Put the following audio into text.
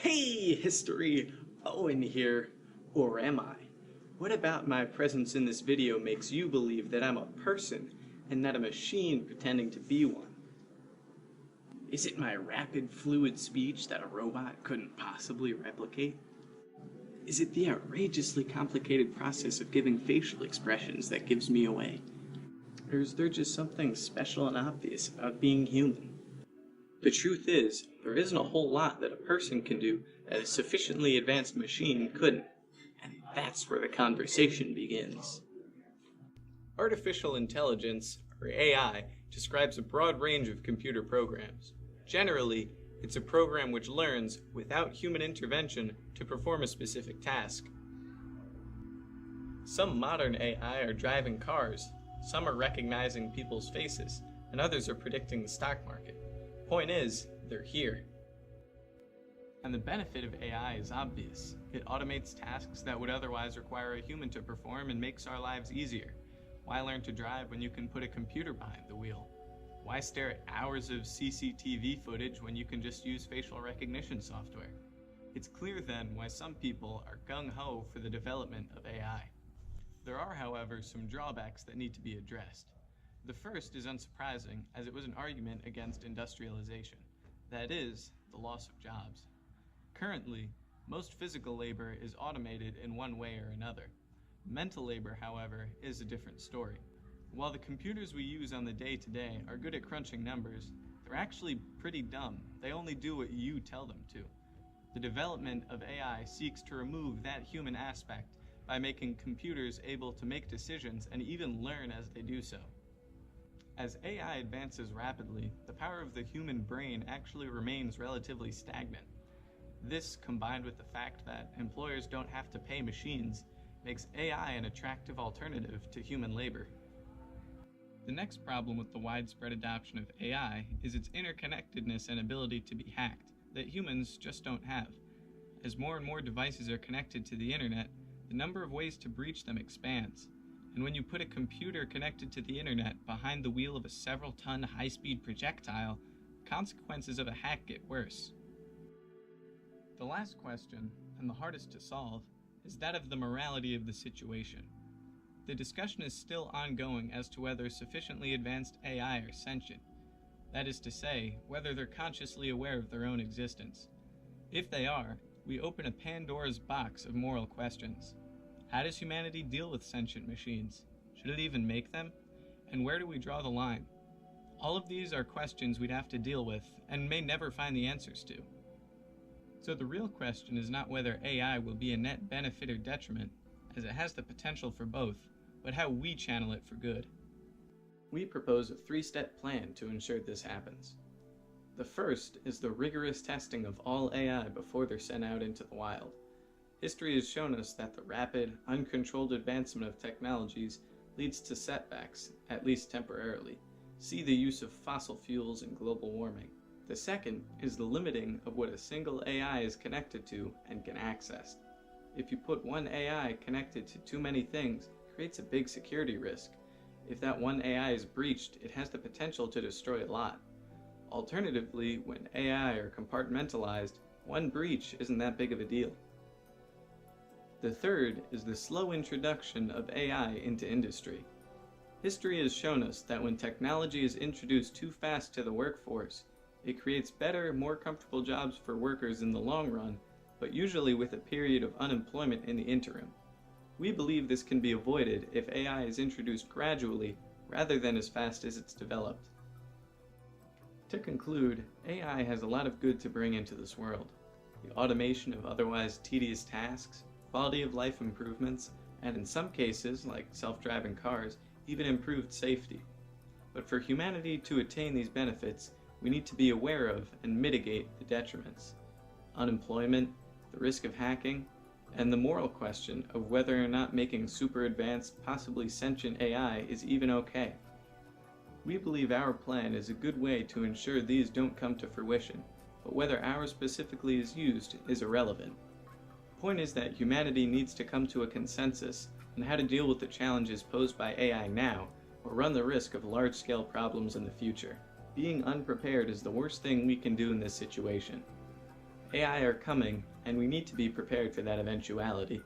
Hey, history! Owen here. Or am I? What about my presence in this video makes you believe that I'm a person and not a machine pretending to be one? Is it my rapid, fluid speech that a robot couldn't possibly replicate? Is it the outrageously complicated process of giving facial expressions that gives me away? Or is there just something special and obvious about being human? The truth is, there isn't a whole lot that a person can do that a sufficiently advanced machine couldn't. And that's where the conversation begins. Artificial intelligence, or AI, describes a broad range of computer programs. Generally, it's a program which learns, without human intervention, to perform a specific task. Some modern AI are driving cars, some are recognizing people's faces, and others are predicting the stock market. Point is, they're here. And the benefit of AI is obvious. It automates tasks that would otherwise require a human to perform and makes our lives easier. Why learn to drive when you can put a computer behind the wheel? Why stare at hours of CCTV footage when you can just use facial recognition software? It's clear then why some people are gung-ho for the development of AI. There are, however, some drawbacks that need to be addressed. The first is unsurprising, as it was an argument against industrialization. That is, the loss of jobs. Currently, most physical labor is automated in one way or another. Mental labor, however, is a different story. While the computers we use on the day-to-day are good at crunching numbers, they're actually pretty dumb. They only do what you tell them to. The development of AI seeks to remove that human aspect by making computers able to make decisions and even learn as they do so. As AI advances rapidly, the power of the human brain actually remains relatively stagnant. This, combined with the fact that employers don't have to pay machines, makes AI an attractive alternative to human labor. The next problem with the widespread adoption of AI is its interconnectedness and ability to be hacked, that humans just don't have. As more and more devices are connected to the internet, the number of ways to breach them expands. And when you put a computer connected to the internet behind the wheel of a several-ton high-speed projectile, consequences of a hack get worse. The last question, and the hardest to solve, is that of the morality of the situation. The discussion is still ongoing as to whether sufficiently advanced AI are sentient. That is to say, whether they're consciously aware of their own existence. If they are, we open a Pandora's box of moral questions. How does humanity deal with sentient machines? Should it even make them? And where do we draw the line? All of these are questions we'd have to deal with and may never find the answers to. So the real question is not whether AI will be a net benefit or detriment, as it has the potential for both, but how we channel it for good. We propose a three-step plan to ensure this happens. The first is the rigorous testing of all AI before they're sent out into the wild. History has shown us that the rapid, uncontrolled advancement of technologies leads to setbacks, at least temporarily. See the use of fossil fuels and global warming. The second is the limiting of what a single AI is connected to and can access. If you put one AI connected to too many things, it creates a big security risk. If that one AI is breached, it has the potential to destroy a lot. Alternatively, when AI are compartmentalized, one breach isn't that big of a deal. The third is the slow introduction of AI into industry. History has shown us that when technology is introduced too fast to the workforce, it creates better, more comfortable jobs for workers in the long run, but usually with a period of unemployment in the interim. We believe this can be avoided if AI is introduced gradually rather than as fast as it's developed. To conclude, AI has a lot of good to bring into this world. The automation of otherwise tedious tasks, quality of life improvements, and in some cases, like self-driving cars, even improved safety. But for humanity to attain these benefits, we need to be aware of and mitigate the detriments. Unemployment, the risk of hacking, and the moral question of whether or not making super advanced, possibly sentient AI is even okay. We believe our plan is a good way to ensure these don't come to fruition, but whether ours specifically is used is irrelevant. The point is that humanity needs to come to a consensus on how to deal with the challenges posed by AI now, or run the risk of large-scale problems in the future. Being unprepared is the worst thing we can do in this situation. AI are coming, and we need to be prepared for that eventuality.